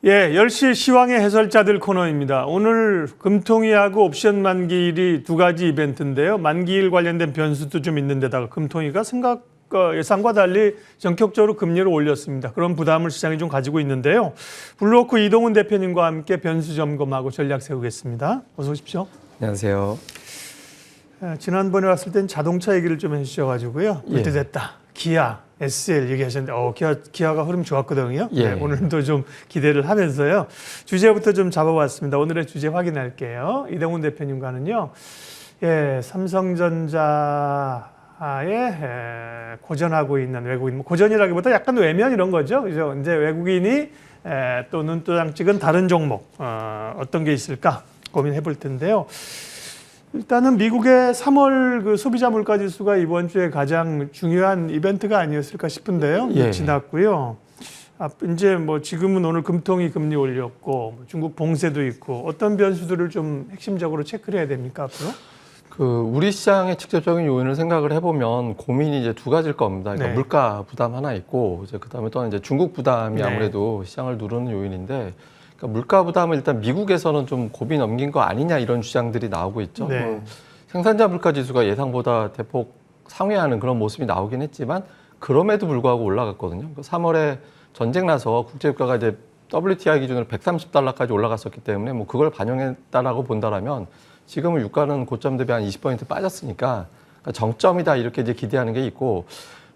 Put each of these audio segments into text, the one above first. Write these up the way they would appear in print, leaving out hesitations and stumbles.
예, 10시 시황의 해설자들 코너입니다. 오늘 금통위하고 옵션 만기일이 두 가지 이벤트인데요. 만기일 관련된 변수도 좀 있는데다가 금통위가 예상과 달리 전격적으로 금리를 올렸습니다. 그런 부담을 시장이 좀 가지고 있는데요. 블루워크 이동훈 대표님과 함께 변수 점검하고 전략 세우겠습니다. 어서 오십시오. 안녕하세요. 지난번에 왔을 땐 자동차 얘기를 좀 해주셔가지고요. 그때됐다. 기아, SL 얘기하셨는데 기아가 흐름 좋았거든요. 예. 네, 오늘도 좀 기대를 하면서요. 주제부터 좀 잡아봤습니다. 오늘의 주제 확인할게요. 이동훈 대표님과는요. 예, 삼성전자에 고전하고 있는 외국인, 고전이라기보다 약간 외면 이런 거죠. 그죠? 이제 외국인이 또 눈도장 찍은 다른 종목 어떤 게 있을까 고민해 볼 텐데요. 일단은 미국의 3월 그 소비자 물가 지수가 이번 주에 가장 중요한 이벤트가 아니었을까 싶은데요. 예. 지났고요. 이제 뭐 지금은 오늘 금통위 금리 올렸고 중국 봉쇄도 있고 어떤 변수들을 좀 핵심적으로 체크를 해야 됩니까 앞으로? 우리 시장의 직접적인 요인을 생각을 해보면 고민이 이제 두 가지일 겁니다. 그러니까 네. 물가 물가 부담 하나 있고 이제 그다음에 또한 이제 중국 부담이 네. 아무래도 시장을 누르는 요인인데. 그러니까 물가 부담은 일단 미국에서는 좀 고비 넘긴 거 아니냐 이런 주장들이 나오고 있죠. 네. 생산자 물가 지수가 예상보다 대폭 상회하는 그런 모습이 나오긴 했지만 그럼에도 불구하고 올라갔거든요. 3월에 전쟁 나서 국제유가가 이제 WTI 기준으로 130달러까지 올라갔었기 때문에 뭐 그걸 반영했다라고 본다라면 지금은 유가는 고점 대비 한 20% 빠졌으니까 정점이다 이렇게 이제 기대하는 게 있고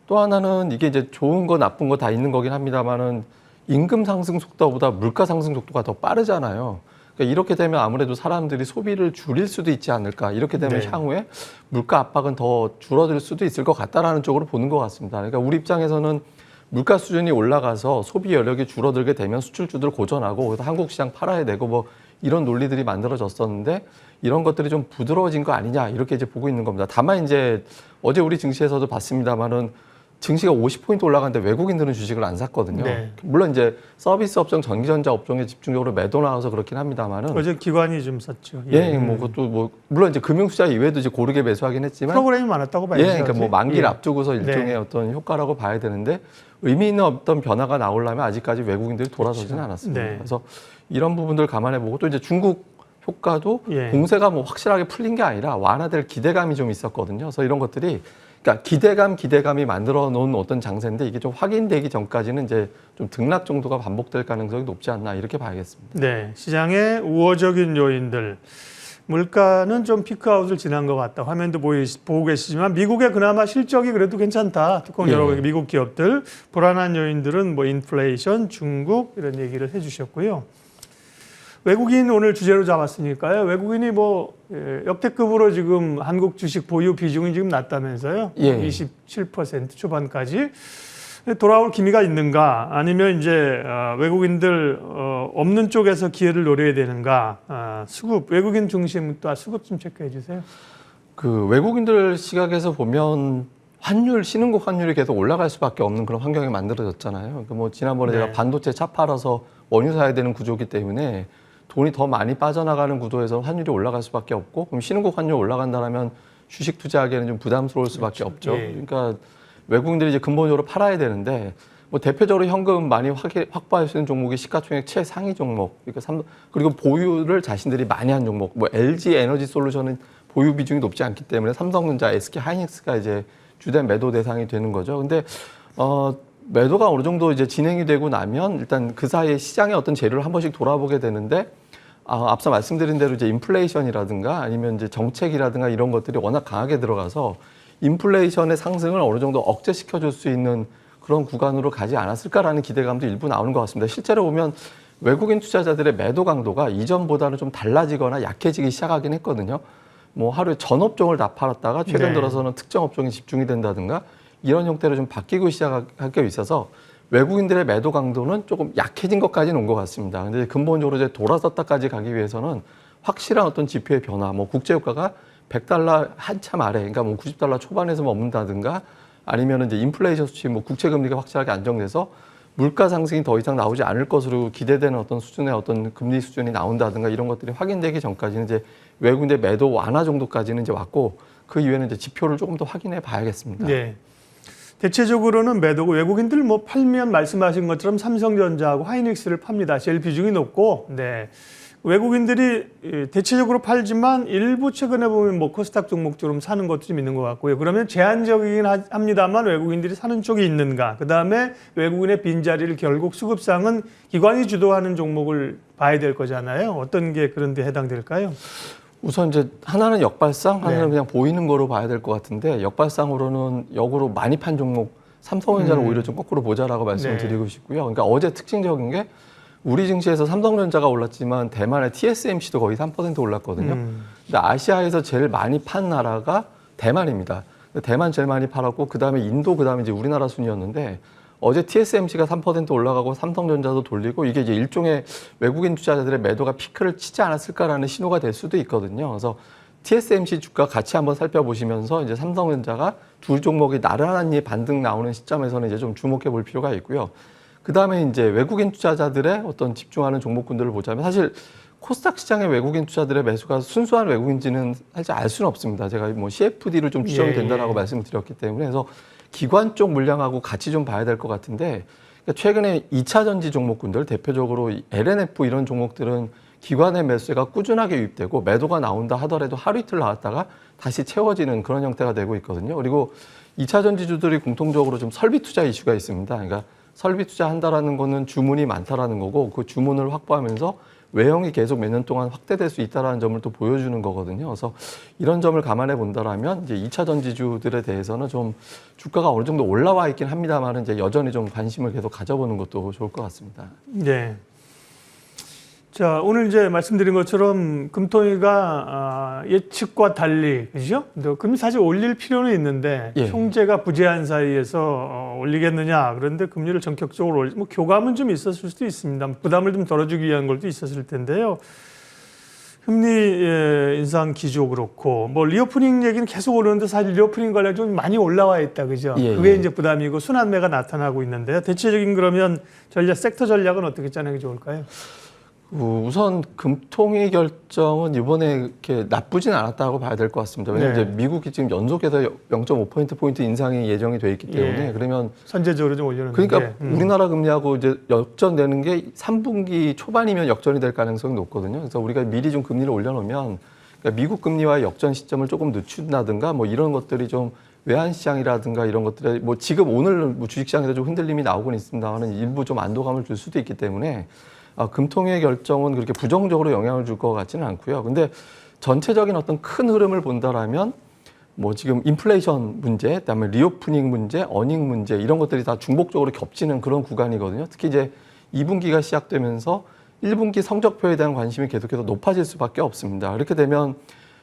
또 하나는 이게 이제 좋은 거 나쁜 거 다 있는 거긴 합니다만은 임금 상승 속도보다 물가 상승 속도가 더 빠르잖아요. 그러니까 이렇게 되면 아무래도 사람들이 소비를 줄일 수도 있지 않을까. 이렇게 되면 네. 향후에 물가 압박은 더 줄어들 수도 있을 것 같다라는 쪽으로 보는 것 같습니다. 그러니까 우리 입장에서는 물가 수준이 올라가서 소비 여력이 줄어들게 되면 수출주들 고전하고 그래서 한국 시장 팔아야 되고 뭐 이런 논리들이 만들어졌었는데 이런 것들이 좀 부드러워진 거 아니냐 이렇게 이제 보고 있는 겁니다. 다만 이제 어제 우리 증시에서도 봤습니다만은 증시가 50포인트 올라갔는데 외국인들은 주식을 안 샀거든요. 네. 물론 이제 서비스 업종, 전기전자 업종에 집중적으로 매도 나와서 그렇긴 합니다만은. 어제 기관이 좀 샀죠. 예, 뭐 그것도 뭐 물론 이제 금융투자 이외에도 이제 고르게 매수하긴 했지만. 프로그램이 많았다고 봐야죠. 예, 그러니까 뭐 만기를 예. 앞두고서 일종의 네. 어떤 효과라고 봐야 되는데 의미 있는 어떤 변화가 나오려면 아직까지 외국인들이 돌아서지는 않았습니다. 네. 그래서 이런 부분들 감안해보고 또 이제 중국 효과도 예. 공세가 뭐 확실하게 풀린 게 아니라 완화될 기대감이 좀 있었거든요. 그래서 이런 것들이 그러니까 기대감이 만들어 놓은 어떤 장세인데 이게 좀 확인되기 전까지는 이제 좀 등락 정도가 반복될 가능성이 높지 않나 이렇게 봐야겠습니다. 네, 시장의 우호적인 요인들. 물가는 좀 피크아웃을 지난 것 같다. 화면도 보고 계시지만 미국의 그나마 실적이 그래도 괜찮다. 특히 여러 미국 기업들. 불안한 요인들은 뭐 인플레이션, 중국 이런 얘기를 해주셨고요. 외국인 오늘 주제로 잡았으니까요. 외국인이 뭐 역대급으로 지금 한국 주식 보유 비중이 지금 낮다면서요. 예. 27% 초반까지. 돌아올 기미가 있는가 아니면 이제 외국인들 없는 쪽에서 기회를 노려야 되는가 수급 외국인 중심 또 수급 좀 체크해 주세요. 그 외국인들 시각에서 보면 신흥국 환율이 계속 올라갈 수밖에 없는 그런 환경이 만들어졌잖아요. 그러니까 뭐 지난번에 네. 제가 반도체 차 팔아서 원유 사야 되는 구조이기 때문에 돈이 더 많이 빠져나가는 구도에서 환율이 올라갈 수밖에 없고 그럼 신흥국 환율 올라간다면 주식 투자하기에는 좀 부담스러울 수밖에 없죠. 예. 그러니까 외국인들이 이제 근본적으로 팔아야 되는데 뭐 대표적으로 현금 많이 확보할 수 있는 종목이 시가총액 최상위 종목 그리고 보유를 자신들이 많이 한 종목 뭐 LG 에너지 솔루션은 보유 비중이 높지 않기 때문에 삼성전자, SK 하이닉스가 이제 주된 매도 대상이 되는 거죠. 근데 매도가 어느 정도 이제 진행이 되고 나면 일단 그 사이에 시장의 어떤 재료를 한 번씩 돌아보게 되는데 앞서 말씀드린 대로 이제 인플레이션이라든가 아니면 이제 정책이라든가 이런 것들이 워낙 강하게 들어가서 인플레이션의 상승을 어느 정도 억제시켜줄 수 있는 그런 구간으로 가지 않았을까라는 기대감도 일부 나오는 것 같습니다. 실제로 보면 외국인 투자자들의 매도 강도가 이전보다는 좀 달라지거나 약해지기 시작하긴 했거든요. 뭐 하루에 전 업종을 다 팔았다가 최근 들어서는 특정 업종에 집중이 된다든가 이런 형태로 좀 바뀌고 시작할 게 있어서 외국인들의 매도 강도는 조금 약해진 것까지는 온 것 같습니다. 근데 근본적으로 이제 돌아섰다까지 가기 위해서는 확실한 어떤 지표의 변화, 뭐 국제유가가 100달러 한참 아래, 그러니까 뭐 90달러 초반에서 머문다든가 아니면 이제 인플레이션 수치, 뭐 국채금리가 확실하게 안정돼서 물가 상승이 더 이상 나오지 않을 것으로 기대되는 어떤 수준의 어떤 금리 수준이 나온다든가 이런 것들이 확인되기 전까지는 이제 외국인의 매도 완화 정도까지는 이제 왔고 그 이후에는 이제 지표를 조금 더 확인해 봐야겠습니다. 네. 대체적으로는 매도고 외국인들 뭐 팔면 말씀하신 것처럼 삼성전자하고 하이닉스를 팝니다. 제일 비중이 높고, 네. 외국인들이 대체적으로 팔지만 일부 최근에 보면 뭐 코스닥 종목처럼 사는 것도 좀 있는 것 같고요. 그러면 제한적이긴 합니다만 외국인들이 사는 쪽이 있는가. 그다음에 외국인의 빈자리를 결국 수급상은 기관이 주도하는 종목을 봐야 될 거잖아요. 어떤 게 그런 데 해당될까요? 우선 이제 하나는 역발상, 하나는 네. 그냥 보이는 거로 봐야 될 것 같은데 역발상으로는 역으로 많이 판 종목 삼성전자를 오히려 좀 거꾸로 보자라고 말씀을 네. 드리고 싶고요. 그러니까 어제 특징적인 게 우리 증시에서 삼성전자가 올랐지만 대만의 TSMC도 거의 3% 올랐거든요. 근데 아시아에서 제일 많이 판 나라가 대만입니다. 대만 제일 많이 팔았고 그다음에 인도 그다음에 이제 우리나라 순이었는데 어제 TSMC가 3% 올라가고 삼성전자도 돌리고 이게 이제 일종의 외국인 투자자들의 매도가 피크를 치지 않았을까라는 신호가 될 수도 있거든요. 그래서 TSMC 주가 같이 한번 살펴보시면서 이제 삼성전자가 두 종목이 나란히 반등 나오는 시점에서는 이제 좀 주목해 볼 필요가 있고요. 그 다음에 이제 외국인 투자자들의 어떤 집중하는 종목군들을 보자면 사실 코스닥 시장의 외국인 투자들의 매수가 순수한 외국인지는 사실 알 수는 없습니다. 제가 뭐 CFD로 좀 추정이 된다라고 말씀을 드렸기 때문에 그래서 기관 쪽 물량하고 같이 좀 봐야 될 것 같은데 그러니까 최근에 2차 전지 종목군들 대표적으로 LNF 이런 종목들은 기관의 매수가 꾸준하게 유입되고 매도가 나온다 하더라도 하루 이틀 나왔다가 다시 채워지는 그런 형태가 되고 있거든요. 그리고 2차 전지주들이 공통적으로 좀 설비 투자 이슈가 있습니다. 그러니까 설비 투자한다라는 거는 주문이 많다라는 거고 그 주문을 확보하면서 외형이 계속 몇 년 동안 확대될 수 있다라는 점을 또 보여주는 거거든요. 그래서 이런 점을 감안해 본다라면 이제 2차 전지주들에 대해서는 좀 주가가 어느 정도 올라와 있긴 합니다만은 이제 여전히 좀 관심을 계속 가져보는 것도 좋을 것 같습니다. 네. 자, 오늘 이제 말씀드린 것처럼 금통위가 예측과 달리, 그죠? 금리 사실 올릴 필요는 있는데, 예. 총재가 부재한 사이에서 올리겠느냐. 그런데 금리를 전격적으로 뭐 교감은 좀 있었을 수도 있습니다. 부담을 좀 덜어주기 위한 것도 있었을 텐데요. 금리 인상 기조 그렇고, 뭐 리오프닝 얘기는 계속 오르는데 사실 리오프닝 관련 좀 많이 올라와 있다, 그죠? 예, 그게 예. 이제 부담이고 순환매가 나타나고 있는데요. 대체적인 그러면 섹터 전략은 어떻게 짜는 게 좋을까요? 우선 금통위 결정은 이번에 이렇게 나쁘진 않았다고 봐야 될 것 같습니다. 왜냐하면 네. 이제 미국이 지금 연속해서 0.5포인트 인상이 예정이 돼 있기 때문에 예. 그러면 선제적으로 좀 올려놓는데. 그러니까 우리나라 금리하고 이제 역전되는 게 3분기 초반이면 역전이 될 가능성이 높거든요. 그래서 우리가 미리 좀 금리를 올려놓으면 그러니까 미국 금리와의 역전 시점을 조금 늦춘다든가 뭐 이런 것들이 좀 외환시장이라든가 이런 것들에 뭐 지금 오늘 뭐 주식시장에서 좀 흔들림이 나오곤 있습니다만 일부 좀 안도감을 줄 수도 있기 때문에 금통위의 결정은 그렇게 부정적으로 영향을 줄 것 같지는 않고요. 근데 전체적인 어떤 큰 흐름을 본다라면 뭐 지금 인플레이션 문제, 그다음에 리오프닝 문제, 어닝 문제 이런 것들이 다 중복적으로 겹치는 그런 구간이거든요. 특히 이제 2분기가 시작되면서 1분기 성적표에 대한 관심이 계속해서 높아질 수밖에 없습니다. 이렇게 되면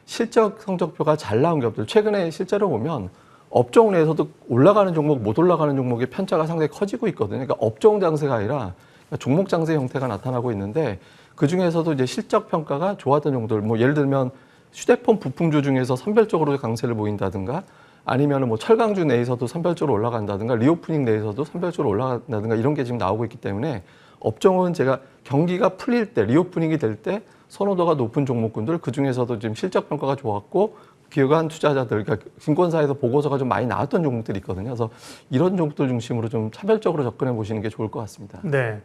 실적 성적표가 잘 나온 기업들, 최근에 실제로 보면 업종 내에서도 올라가는 종목, 못 올라가는 종목의 편차가 상당히 커지고 있거든요. 그러니까 업종 장세가 아니라 종목 장세 형태가 나타나고 있는데 그 중에서도 이제 실적 평가가 좋았던 종목들, 뭐 예를 들면 휴대폰 부품주 중에서 선별적으로 강세를 보인다든가 아니면 뭐 철강주 내에서도 선별적으로 올라간다든가 리오프닝 내에서도 선별적으로 올라간다든가 이런 게 지금 나오고 있기 때문에 업종은 제가 경기가 풀릴 때 리오프닝이 될 때 선호도가 높은 종목군들 그 중에서도 지금 실적 평가가 좋았고 기관 투자자들, 그러니까 증권사에서 보고서가 좀 많이 나왔던 종목들이 있거든요. 그래서 이런 종목들 중심으로 좀 차별적으로 접근해 보시는 게 좋을 것 같습니다. 네.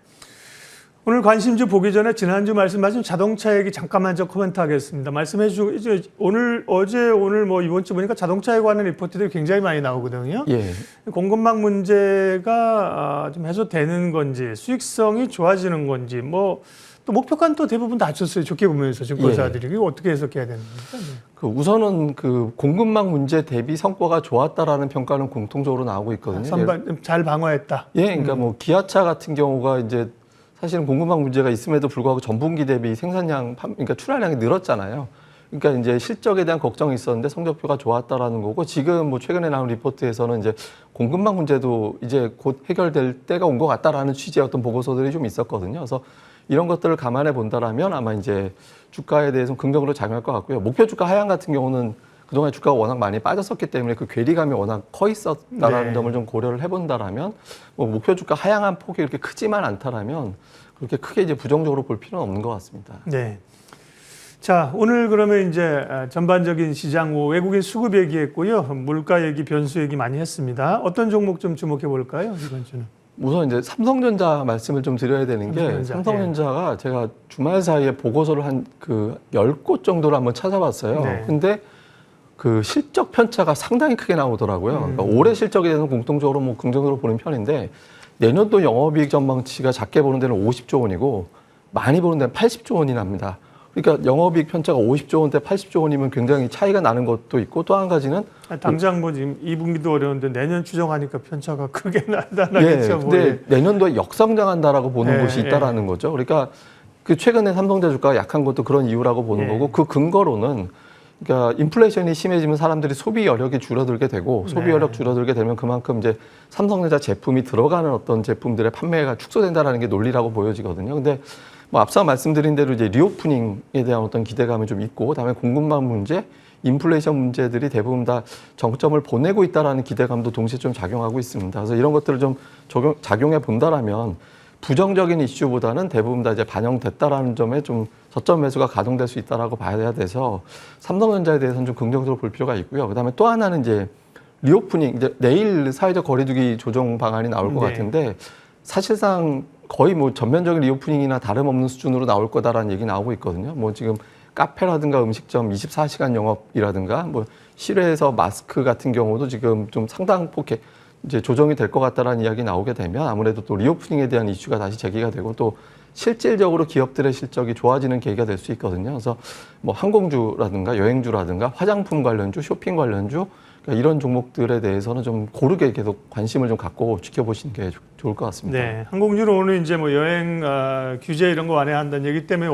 오늘 관심주 보기 전에 지난주 말씀하신 자동차 얘기 잠깐만 좀 코멘트 하겠습니다. 말씀해 주고 이제 오늘 뭐 이번 주 보니까 자동차에 관한 리포트들이 굉장히 많이 나오거든요. 예. 공급망 문제가 좀 해소되는 건지 수익성이 좋아지는 건지 뭐 또 목표가는 또 대부분 낮췄어요. 좋게 보면서 증권사들이. 이거 어떻게 해석해야 되는 겁니까? 네. 우선은 그 공급망 문제 대비 성과가 좋았다라는 평가는 공통적으로 나오고 있거든요. 잘 방어했다. 예, 그러니까 뭐 기아차 같은 경우가 이제 사실은 공급망 문제가 있음에도 불구하고 전분기 대비 생산량, 그러니까 출하량이 늘었잖아요. 그러니까 이제 실적에 대한 걱정이 있었는데 성적표가 좋았다라는 거고 지금 뭐 최근에 나온 리포트에서는 이제 공급망 문제도 이제 곧 해결될 때가 온 것 같다라는 취지의 어떤 보고서들이 좀 있었거든요. 그래서 이런 것들을 감안해 본다라면 아마 이제 주가에 대해서 긍정적으로 작용할 것 같고요. 목표 주가 하향 같은 경우는 그동안 주가가 워낙 많이 빠졌었기 때문에 그 괴리감이 워낙 커 있었다라는 점을 좀 고려를 해본다라면 뭐 목표 주가 하향한 폭이 이렇게 크지만 않다라면 그렇게 크게 이제 부정적으로 볼 필요는 없는 것 같습니다. 네. 자, 오늘 그러면 이제 전반적인 시장 외국인 수급 얘기했고요. 물가 얘기, 변수 얘기 많이 했습니다. 어떤 종목 좀 주목해 볼까요? 이번 주는. 우선 이제 삼성전자 말씀을 좀 드려야 되는 게 삼성전자가 제가 주말 사이에 보고서를 한 그 10곳 정도를 한번 찾아봤어요. 네. 근데 그 실적 편차가 상당히 크게 나오더라고요. 그러니까 올해 실적에 대해서는 공통적으로 뭐 긍정적으로 보는 편인데 내년도 영업이익 전망치가 작게 보는 데는 50조 원이고 많이 보는 데는 80조 원이 납니다. 그러니까 영업이익 편차가 50조 원대 80조 원이면 굉장히 차이가 나는 것도 있고 또 한 가지는 당장 뭐 지금 2분기도 어려운데 내년 추정하니까 편차가 크게 나타나겠죠. 예, 근데 내년도에 역성장한다라고 보는 곳이 있다라는 거죠. 그러니까 그 최근에 삼성전자 주가가 약한 것도 그런 이유라고 보는 거고 그 근거로는 그러니까 인플레이션이 심해지면 사람들이 소비 여력이 줄어들게 되고 소비 여력 줄어들게 되면 그만큼 이제 삼성전자 제품이 들어가는 어떤 제품들의 판매가 축소된다라는 게 논리라고 보여지거든요. 근데 뭐 앞서 말씀드린 대로 이제 리오프닝에 대한 어떤 기대감이 좀 있고 그다음에 공급망 문제, 인플레이션 문제들이 대부분 다 정점을 보내고 있다라는 기대감도 동시에 좀 작용하고 있습니다. 그래서 이런 것들을 좀 작용해 본다라면 부정적인 이슈보다는 대부분 다 이제 반영됐다라는 점에 좀 저점 매수가 가동될 수 있다라고 봐야 돼서 삼성전자에 대해서는 좀 긍정적으로 볼 필요가 있고요. 그다음에 또 하나는 이제 리오프닝, 이제 내일 사회적 거리두기 조정 방안이 나올 것 같은데 사실상 거의 뭐 전면적인 리오프닝이나 다름없는 수준으로 나올 거다라는 얘기 나오고 있거든요. 뭐 지금 카페라든가 음식점 24시간 영업이라든가 뭐 실외에서 마스크 같은 경우도 지금 좀 상당 폭의 이제 조정이 될 것 같다라는 이야기 나오게 되면 아무래도 또 리오프닝에 대한 이슈가 다시 제기가 되고 또 실질적으로 기업들의 실적이 좋아지는 계기가 될 수 있거든요. 그래서 뭐 항공주라든가 여행주라든가 화장품 관련주, 쇼핑 관련주 그러니까 이런 종목들에 대해서는 좀 고르게 계속 관심을 좀 갖고 지켜보시는 게 좋을 것 같습니다. 네, 항공주는 오늘 이제 뭐 여행 규제 이런 거 완화한다는 얘기 때문에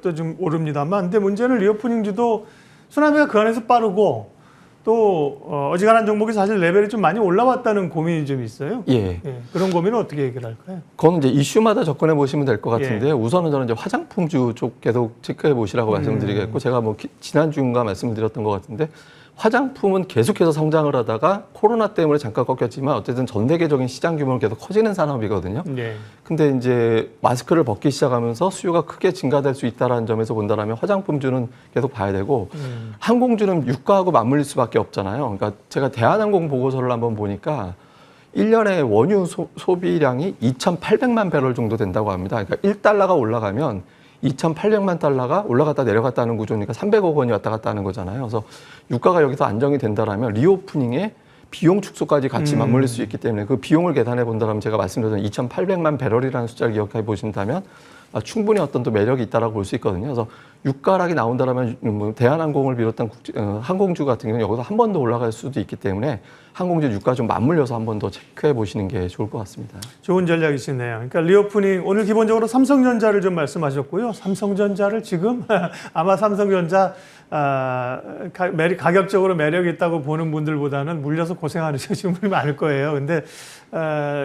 또 좀 오릅니다만, 근데 문제는 리오프닝주도 순환매가 그 안에서 빠르고 또 어지간한 종목이 사실 레벨이 좀 많이 올라왔다는 고민이 좀 있어요. 예. 그런 고민은 어떻게 해결할까요? 그거는 이제 이슈마다 접근해 보시면 될 것 같은데 우선은 저는 이제 화장품주 쪽 계속 체크해 보시라고 말씀드리겠고 제가 뭐 지난주인가 말씀을 드렸던 것 같은데 화장품은 계속해서 성장을 하다가 코로나 때문에 잠깐 꺾였지만 어쨌든 전 세계적인 시장 규모는 계속 커지는 산업이거든요. 근데 이제 마스크를 벗기 시작하면서 수요가 크게 증가될 수 있다는 점에서 본다면 화장품주는 계속 봐야 되고 항공주는 유가하고 맞물릴 수밖에 없잖아요. 그러니까 제가 대한항공 보고서를 한번 보니까 1년에 원유 소비량이 2,800만 배럴 정도 된다고 합니다. 그러니까 1달러가 올라가면 2,800만 달러가 올라갔다 내려갔다는 구조니까 300억 원이 왔다 갔다 하는 거잖아요. 그래서 유가가 여기서 안정이 된다라면 리오프닝에 비용 축소까지 같이 맞물릴 수 있기 때문에 그 비용을 계산해 본다면 제가 말씀드렸던 2,800만 배럴이라는 숫자를 기억해 보신다면 충분히 어떤 또 매력이 있다라고 볼 수 있거든요. 그래서 유가락이 나온다라면 뭐 대한항공을 비롯한 항공주 같은 경우는 여기서 한 번 더 올라갈 수도 있기 때문에 항공주 유가 좀 맞물려서 한 번 더 체크해 보시는 게 좋을 것 같습니다. 좋은 전략이시네요. 그러니까 리오프닝 오늘 기본적으로 삼성전자를 좀 말씀하셨고요. 삼성전자를 지금 아마 삼성전자 가격적으로 매력이 있다고 보는 분들보다는 물려서 고생하시는 분이 많을 거예요. 근데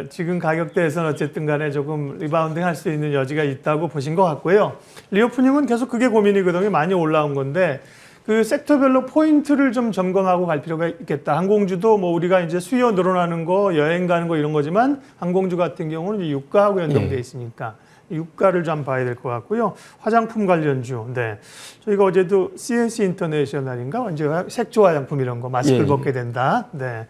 지금 가격대에서는 어쨌든 간에 조금 리바운딩 할 수 있는 여지가 있다고 보신 것 같고요. 리오프닝은 계속 그게 고민이거든요. 많이 올라온 건데 그 섹터별로 포인트를 좀 점검하고 갈 필요가 있겠다. 항공주도 뭐 우리가 이제 수요 늘어나는 거, 여행 가는 거 이런 거지만 항공주 같은 경우는 이제 유가하고 연동돼 있으니까 유가를 좀 봐야 될 것 같고요. 화장품 관련주, 네. 저희가 어제도 CNC 인터내셔널인가 이제 색조 화장품 이런 거 마스크를 벗게 된다. 네.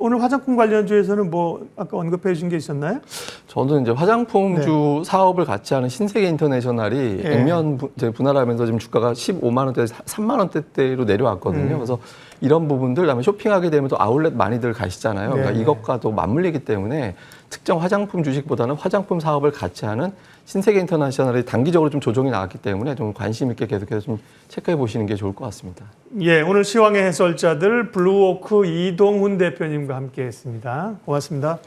오늘 화장품 관련주에서는 뭐 아까 언급해 주신 게 있었나요? 저는 이제 화장품주 사업을 같이 하는 신세계 인터내셔널이 액면 분할하면서 지금 주가가 15만 원대, 3만 원대대로 내려왔거든요. 그래서 이런 부분들, 그다음에 쇼핑하게 되면 또 아울렛 많이들 가시잖아요. 그러니까 이것과 또 맞물리기 때문에 특정 화장품 주식보다는 화장품 사업을 같이 하는 신세계 인터내셔널이 단기적으로 좀 조정이 나왔기 때문에 좀 관심 있게 계속해서 좀 체크해 보시는 게 좋을 것 같습니다. 예, 오늘 시황의 해설자들 블루워크 이동훈 대표님과 함께했습니다. 고맙습니다.